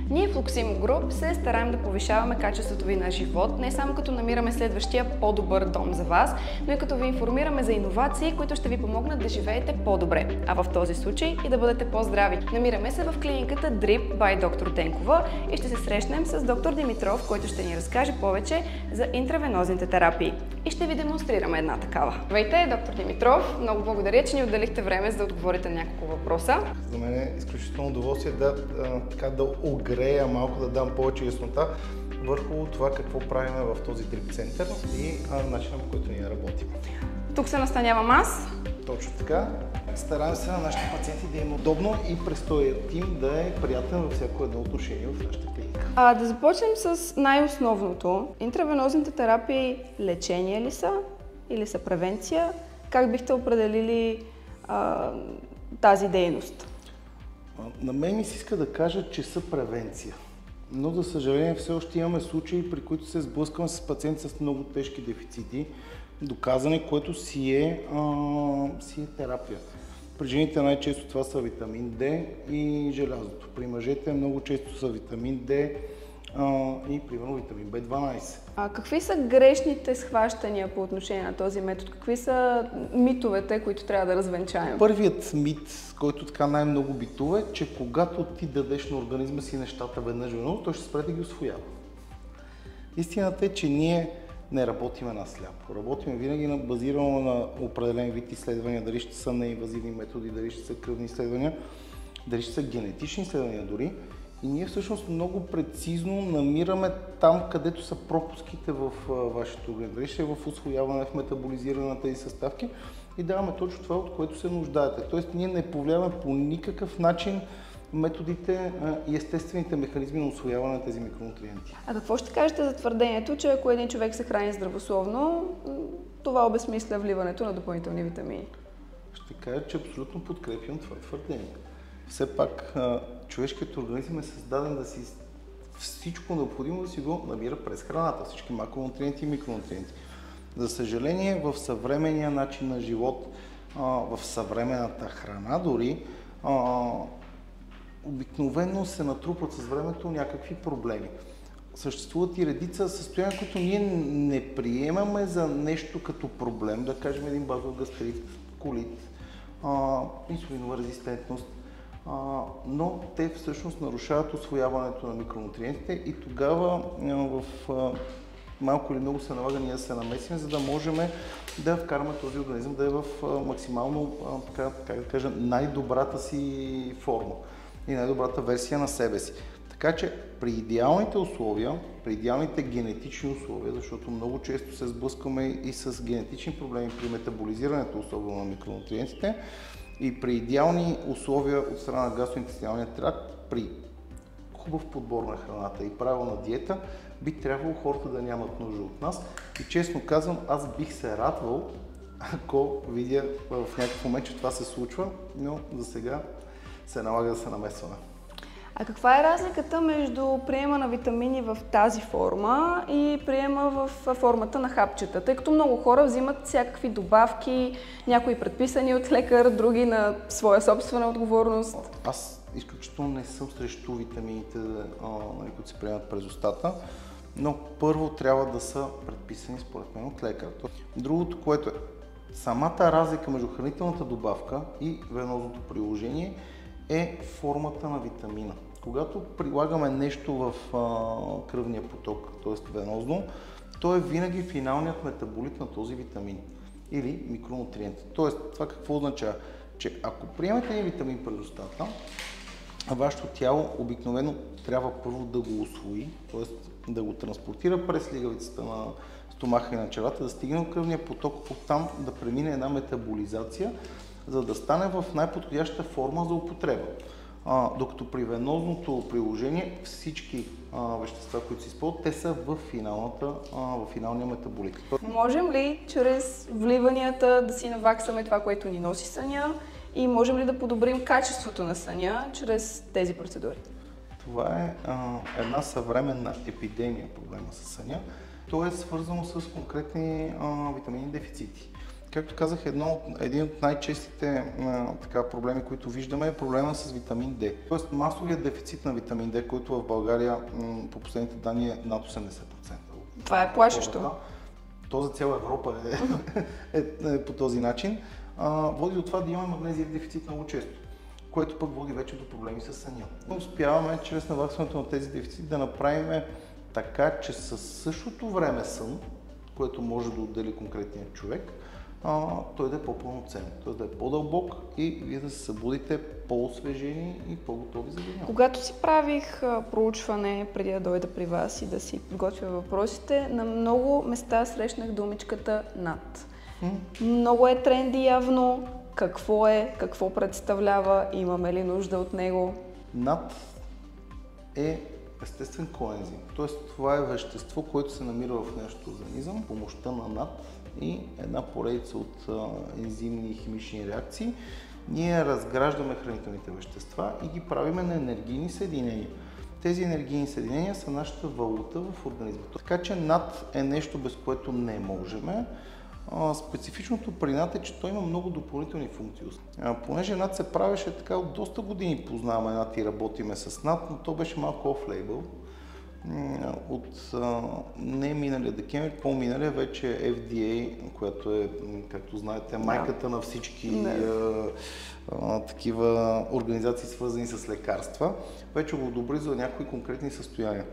Ние в Luximo Group се стараем да повишаваме качеството ви на живот, не само като намираме следващия по-добър дом за вас, но и като ви информираме за иновации, които ще ви помогнат да живеете по-добре, а в този случай и да бъдете по-здрави. Намираме се в клиниката Drip by Доктор Денкова и ще се срещнем с доктор Димитров, който ще ни разкаже повече за интравенозните терапии. И ще ви демонстрираме една такава. Здравейте, доктор Димитров! Много благодаря, че ни отделихте време за да отговорите на няколко въпроса. За мен е изключително удоволствие да огрея малко, да дам повече яснота върху това какво правим в този Drip център и начина, по който ние работим. Тук се настанявам аз. Точно така. Стараем се на нашите пациенти да им е удобно и престоят им да е приятен във всяко едно отношение в нашата клиника. Да започнем с най-основното. Интравенозните терапии лечение ли са или са превенция? Как бихте определили тази дейност? На мен ми се иска да кажа, че са превенция. Но за съжаление все още имаме случаи, при които се сблъскваме с пациенти с много тежки дефицити, доказани, което си е терапия. При жените най-често това са витамин D и желязото. При мъжете много често са витамин D и примерно витамин B12. Какви са грешните схващания по отношение на този метод? Какви са митовете, които трябва да развенчаем? Първият мит, който така най-много битува, е, че когато ти дадеш на организма си нещата веднъж, той ще спре да ги усвоява. Истината е, че ние не работиме на сляпо. Работиме винаги базирано на определен вид изследвания, дали ще са неинвазивни методи, дали ще са кръвни изследвания, дали ще са генетични изследвания дори. И ние всъщност много прецизно намираме там, където са пропуските в вашето организъм. Дали ще е в усвояване, в метаболизиране на тези съставки и даваме точно това, от което се нуждаете. Тоест ние не повлияваме по никакъв начин методите и естествените механизми на усвояване на тези микронутриенти. Какво ще кажете за твърдението, че ако един човек се храни здравословно, това обезмисля вливането на допълнителни витамини? Ще кажа, че абсолютно подкрепям това твърдение. Все пак човешкият организъм е създаден да си всичко необходимо да си го набира през храната, всички макронутриенти и микронутриенти. За съжаление, в съвременния начин на живот, в съвременната храна дори, обикновено се натрупват с времето някакви проблеми. Съществуват и редица състояния, които ние не приемаме за нещо като проблем, да кажем един базов гастрит, колит, инсулинова резистентност, но те всъщност нарушават усвояването на микронутриентите и тогава в малко или много се налага ние да се намесим, за да можем да вкараме този организъм да е в максимално, най-добрата си форма и най-добрата версия на себе си. Така че при идеалните условия, при идеалните генетични условия, защото много често се сблъскваме и с генетични проблеми при метаболизирането, особено на микронутриентите, и при идеални условия от страна на гастроинтестиналния тракт, при хубав подбор на храната и правилна диета, би трябвало хората да нямат нужда от нас. И честно казвам, аз бих се радвал, ако видя в някакъв момент, че това се случва, но за сега се налага да се намесваме. Каква е разликата между приема на витамини в тази форма и приема в формата на хапчета? Тъй като много хора взимат всякакви добавки, някои предписани от лекар, други на своя собствена отговорност. Аз изключително не съм срещу витамините, които се приемат през устата, но първо трябва да са предписани според мен от лекар. Другото, което е самата разлика между хранителната добавка и венозното приложение, е формата на витамина. Когато прилагаме нещо в кръвния поток, т.е. венозно, то е винаги финалният метаболит на този витамин или микронутриент. Тоест, това какво означава? Че ако приемете един витамин през устата, вашето тяло обикновено трябва първо да го усвои, т.е. да го транспортира през лигавицата на стомаха и на червата, да стигне в кръвния поток, оттам да премине една метаболизация, за да стане в най-подходяща форма за употреба. Докато при венозното приложение всички вещества, които се използват, те са в финалния метаболит. Можем ли чрез вливанията да си наваксаме това, което ни носи съня и можем ли да подобрим качеството на съня чрез тези процедури? Това е една съвременна епидемия, проблема с съня. То е свързано с конкретни витаминни дефицити. Както казах, един от най-честите проблеми, които виждаме, е проблема с витамин D. Тоест масовият дефицит на витамин D, който в България по последните данни е над 80%. Това е плашещо. То за цяла Европа е по този начин. Води до това да имаме магнезиев дефицит много често, което пък води вече до проблеми с съня. Успяваме чрез наваксването на тези дефицити да направим така, че със същото време сън, което може да отдели конкретният човек, той да е по-пълноценен, т.е. да е по-дълбок и вие да се събудите по-освежени и по-готови за деня. Когато си правих проучване преди да дойда при вас и да си подготвя въпросите, на много места срещнах думичката над. Много е тренди явно. Какво е, какво представлява, имаме ли нужда от него? Над е естествен коензим, т.е. това е вещество, което се намира в нашия организъм, помощта на над и една поредица от ензимни и химични реакции. Ние разграждаме хранителните вещества и ги правиме на енергийни съединения. Тези енергийни съединения са нашата валута в организма. Така че над е нещо, без което не можем. Специфичното при над е, че той има много допълнителни функции. Понеже над се правеше така, от доста години познаваме над и работиме с над, но то беше малко оф-лейбъл. От не миналия декември, по-миналия вече FDA, която е, както знаете, майката на всички такива организации, свързани с лекарства, вече го одобри за някои конкретни състояния.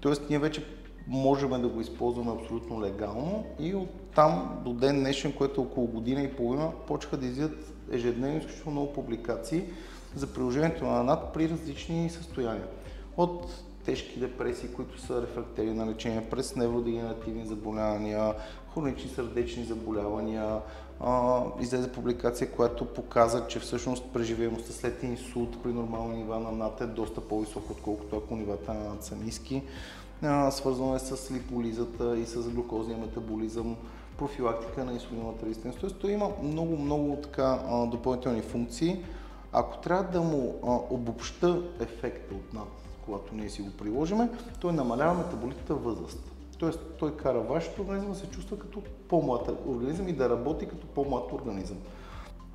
Тоест ние вече можем да го използваме абсолютно легално и оттам до ден днешен, което е около година и половина, почнаха да излизат ежедневно изключително много публикации за приложението на над при различни състояния. От тежки депресии, които са рефрактерни на лечение, през невродегенеративни заболявания, хронични сърдечни заболявания. Излезе публикация, която показа, че всъщност преживеемостта след инсулт при нормални нива на над е доста по-висока, отколкото ако нивата на над са ниски. Свързано е с липолизата и с глюкозния метаболизъм, профилактика на инсулиновата резистентност. Тоест, той има много допълнителни функции. Ако трябва да му обобща ефекта от над, когато ние си го приложиме, той намалява метаболитната възраст. Тоест, той кара вашето организъм да се чувства като по-млад организъм и да работи като по-млад организъм.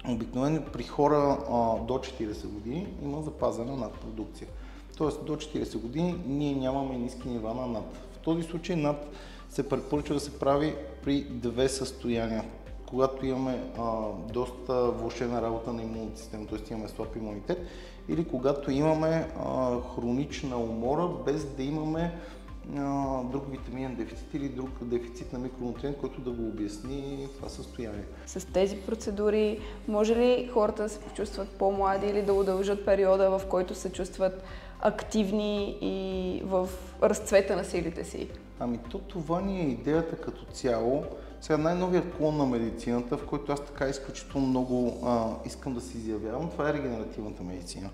Обикновено при хора до 40 години има запазена надпродукция. Тоест до 40 години ние нямаме ниски нива на над. В този случай над се препоръчва да се прави при две състояния. Когато имаме доста влошена работа на имунната система, т.е. имаме слаб имунитет, или когато имаме хронична умора, без да имаме друг витаминен дефицит или друг дефицит на микронутриент, който да го обясни това състояние. С тези процедури може ли хората да се почувстват по-млади или да удължат периода, в който се чувстват активни и в разцвета на силите си? Това ни е идеята като цяло. Сега най-новият клон на медицината, в който аз така изключително много искам да се изявявам, това е регенеративната медицина.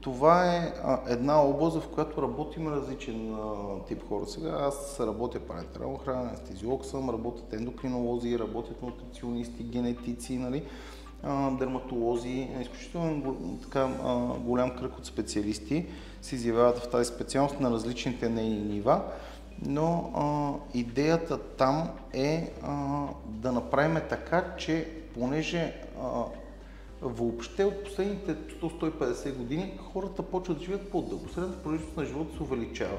Това е една област, в която работим различен тип хора. Сега аз работя парентерално хранене, анестезиолог съм, работят ендокринолози, работят нутриционисти, генетици, дерматолози, изключително голям кръг от специалисти се изявяват в тази специалност на различните нейни нива, но идеята там е да направим така, че понеже въобще от последните 100-150 години хората почват да живеят по-дълго. Средната продължителност на живота се увеличава.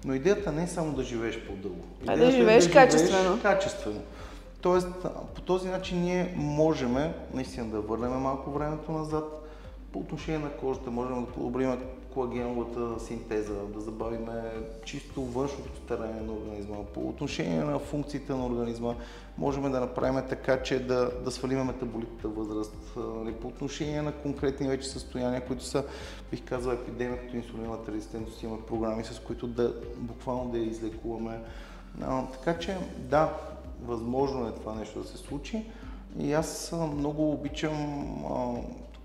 Но идеята не е само да живееш по-дълго. Да живееш качествено. Тоест, по този начин ние можем наистина да върнем малко времето назад. По отношение на кожата можем да подобрим колагеновата синтеза, да забавим чисто външното старение на организма. По отношение на функциите на организма можем да направим така, че да свалим метаболитната възраст. По отношение на конкретни вече състояния, които са, бих казал, епидемия, като инсулиновата резистентност, имаме програми, с които буквално да я излекуваме. Така че да, възможно е това нещо да се случи и аз много обичам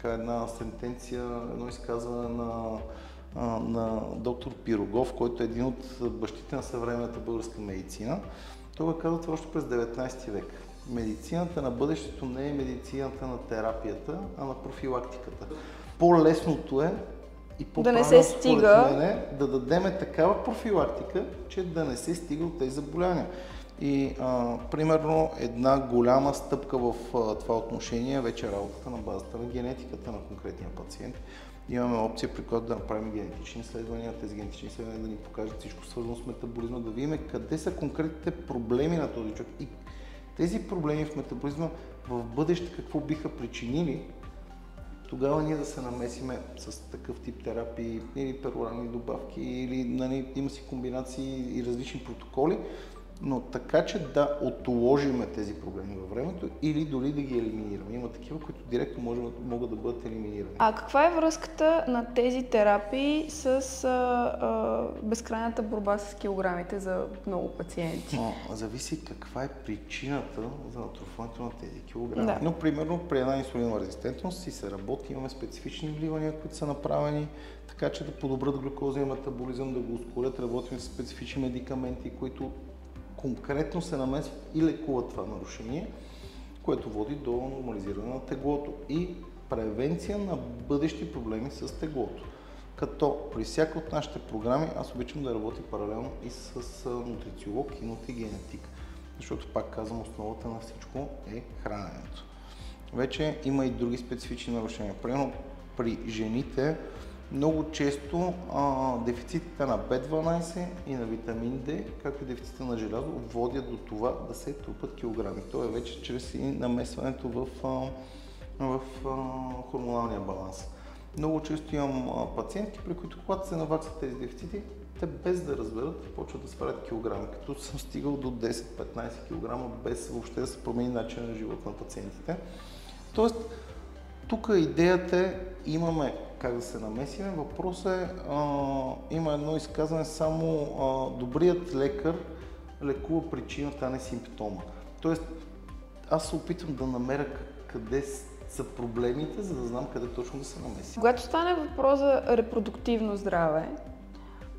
една сентенция, едно изказване на доктор Пирогов, който е един от бащите на съвременната българска медицина. Той го казва това още през 19 век. Медицината на бъдещето не е медицината на терапията, а на профилактиката. По-лесното е и по-правилно според мен да дадем такава профилактика, че да не се стига от тези заболявания. И примерно една голяма стъпка в това отношение е вече работата на базата на генетиката на конкретния пациент. Имаме опция, при която да направим генетични изследвания, тези генетични изследвания да ни покажат всичко свързано с метаболизма, да видим къде са конкретните проблеми на този човек и тези проблеми в метаболизма в бъдеще какво биха причинили, тогава ние да се намесиме с такъв тип терапии или перорални добавки, или има си комбинации и различни протоколи, но така, че да отложиме тези проблеми във времето или дори да ги елиминираме. Има такива, които директно могат да бъдат елиминирани. А каква е връзката на тези терапии с безкрайната борба с килограмите за много пациенти? Зависи каква е причината за натрупването на тези килограми. Да. Но, примерно, при една инсулинова резистентност си се работи, имаме специфични вливания, които са направени, така че да подобрят глюкозния метаболизъм, да го ускорят. Работим с специфични медикаменти, които конкретно се намесват и лекуват това нарушение, което води до нормализиране на теглото и превенция на бъдещи проблеми с теглото. Като при всяка от нашите програми аз обичам да работя паралелно и с нутрициолог и нутригенетик, защото пак казвам, основата на всичко е храненето. Вече има и други специфични нарушения. Примерно при жените много често дефицитите на B12 и на витамин D, както и дефицитите на желязо, водят до това да се трупат килограми. То е вече чрез и намесването в хормоналния баланс. Много често имам пациентки, при които когато се наваксат тези дефицити, те без да разберат почват да свалят килограми, като съм стигал до 10-15 кг без въобще да се промени начин на живот на пациентите. Тоест, тук идеята е, имаме как да се намесиме. Въпросът е, има едно изказване, само добрият лекар лекува причината, а не симптома. Тоест, аз се опитвам да намеря къде са проблемите, за да знам къде точно да се намесим. Когато стане въпрос за репродуктивно здраве,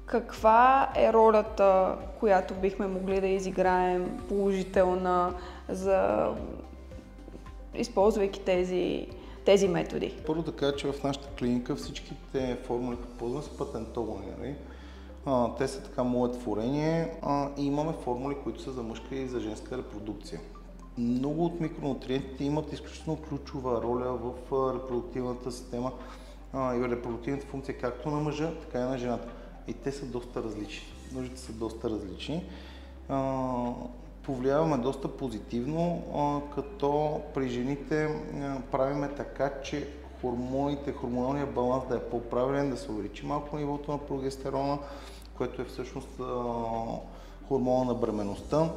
каква е ролята, която бихме могли да изиграем положителна, използвайки тези методи? Първо да кажа, че в нашата клиника всичките формули, които ползваме, са патентовани. Те са така мое творение и имаме формули, които са за мъжка и за женска репродукция. Много от микронутриентите имат изключително ключова роля в репродуктивната система и репродуктивната функция както на мъжа, така и на жената. И те са доста различни. Нуждите са доста различни. Повлияваме доста позитивно, като при жените правиме така, че хормоналният баланс да е по-правилен, да се увеличи малко нивото на прогестерона, което е всъщност хормона на бременността.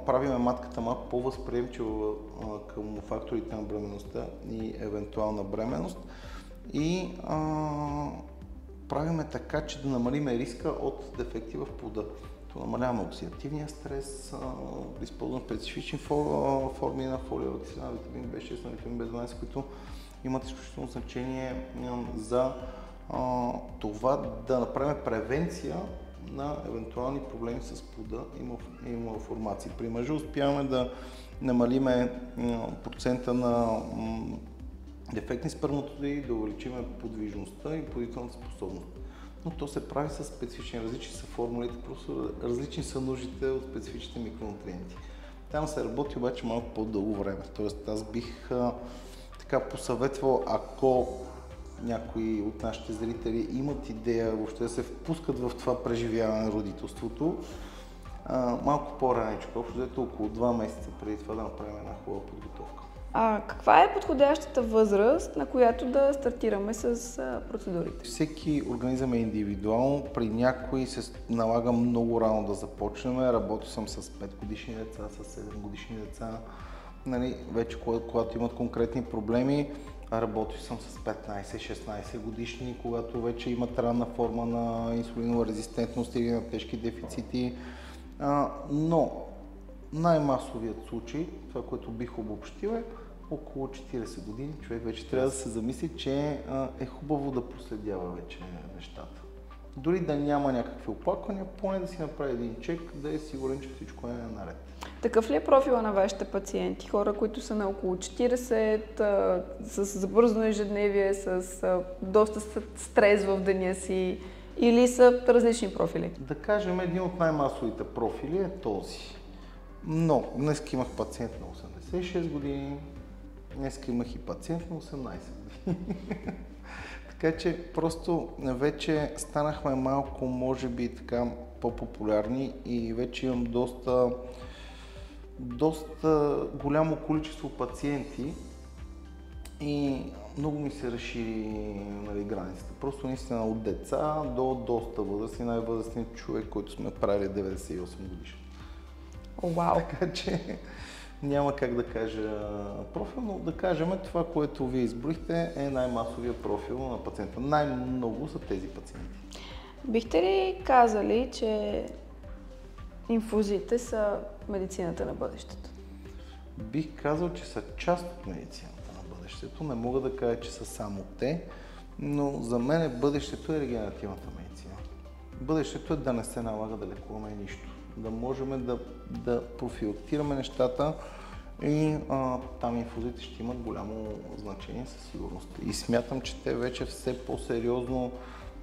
Правиме матката малко по-възприемчива към факторите на бременността и евентуална бременност. И правиме така, че да намалиме риска от дефекти в плода. Намаляваме оксидативния стрес, използваме специфични форми на фолиева киселина, витамин B6, на витамин B12, които имат изключително значение за това да направим превенция на евентуални проблеми с плода и малформации. При мъжа успяваме да намалиме процента на дефектни сперматозоиди, да увеличим подвижността и плодителната способност. Но то се прави с специфични, различни са формулите, просто различни са нуждите от специфичните микронутриенти. Там се работи обаче малко по-дълго време. Тоест аз бих така посъветвал, ако някои от нашите зрители имат идея въобще да се впускат в това преживяване на родителството, малко по-раничко, общо около 2 месеца преди това да направим една хубава подготовка. Каква е подходящата възраст, на която да стартираме с процедурите? Всеки организъм е индивидуално. При някои се налага много рано да започнем. Работил съм с 5 годишни деца, с 7 годишни деца. Вече когато имат конкретни проблеми, работил съм с 15-16 годишни, когато вече имат ранна форма на инсулинова резистентност или на тежки дефицити. Но най-масовият случай, това, което бих обобщил, е около 40 години. Човек вече трябва да се замисли, че е хубаво да проследява вече нещата. Дори да няма някакви оплаквания, поне да си направи един чек, да е сигурен, че всичко е наред. Такъв ли е профила на вашите пациенти? Хора, които са на около 40, с забързано ежедневие, с доста стрес в деня си, или са различни профили? Да кажем, един от най-масовите профили е този. Но днес имах пациент на 86 години, днес имах и пациент на 18 години. Така че просто вече станахме малко, може би, така по-популярни и вече имам доста голямо количество пациенти и много ми се разшири, нали, границата. Просто наистина от деца до доста възрастни, най-възрастният човек, който сме правили 98 годишни. Вау! Така че няма как да кажа профил, но да кажем това, което вие изброихте, е най-масовия профил на пациента. Най-много са тези пациенти. Бихте ли казали, че инфузиите са медицината на бъдещето? Бих казал, че са част от медицината на бъдещето. Не мога да кажа, че са само те, но за мен бъдещето е регенеративната медицина. Бъдещето е да не се налага да лекуваме нищо. Да можем да профилактираме нещата и там инфузиите ще имат голямо значение със сигурност. И смятам, че те вече все по-сериозно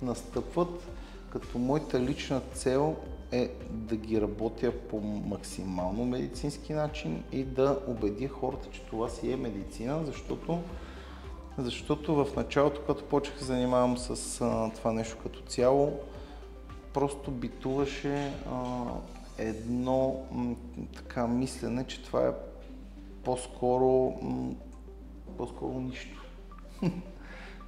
настъпват, като моята лична цел е да ги работя по максимално медицински начин и да убедя хората, че това си е медицина, защото в началото, когато почнах да се занимавам с това нещо като цяло, просто битуваше едно така мислене, че това е по-скоро нищо.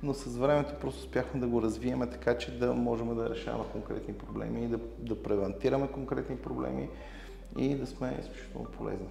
Но с времето просто успяхме да го развиеме така, че да можем да решаваме конкретни проблеми и да превентираме конкретни проблеми и да сме изключително полезни.